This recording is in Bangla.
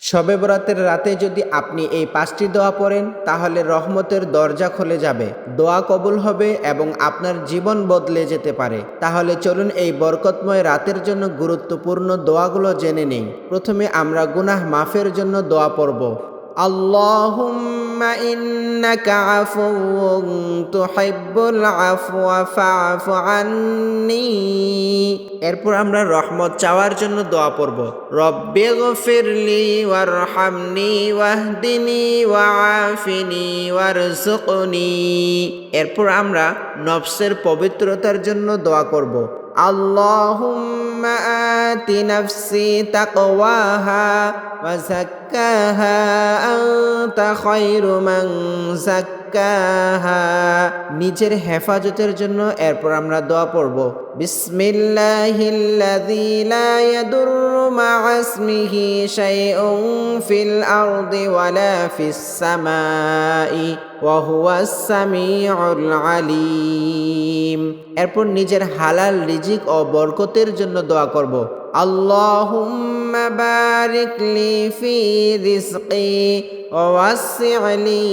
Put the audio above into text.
শবে বরাতের রাতে যদি আপনি এই ৫টি দোয়া পড়েন তাহলে রহমতের দরজা খুলে যাবে, দোয়া কবুল হবে এবং আপনার জীবন বদলে যেতে পারে। তাহলে চলুন এই বরকতময় রাতের জন্য গুরুত্বপূর্ণ দোয়াগুলো জেনে নেই। প্রথমে আমরা গুনাহ মাফের জন্য দোয়া পড়ব। আল্লাহুম্মা ইন্নাকা আফুউন তুহিব্বুল আফওয়া ফা'ফু আন্নী। এরপর আমরা রহমত চাওয়ার জন্য দোয়া পড়ব। রব্বিগফিরলি ওয়ারহামনি ওয়াহদিনি ওয়াআফিনি ওয়ারযুকনি। এরপর আমরা নফসের পবিত্রতার জন্য দোয়া করব। আল্লাহুম্মা আতি নাফসি তাকওয়াহা ওয়া যাক্কাহা আনতা খায়রু মান যাক্কাহা। নিজের হেফাজতের জন্য এরপর আমরা দোয়া পড়ব। বিসমিল্লাহিল্লাযী লা ইয়াদুররু মা'a ইসমিহি শাইউন ফিল আরদি ওয়ালা ফিস সামাই ওয়া হুয়াস সামিউল আলীম। এরপর নিজের হালাল রিজিক ও বরকতের জন্য দোয়া করব। আল্লাহুম্মা বারিক লি ফি রিজকি ওয়া ওয়াসসি' লি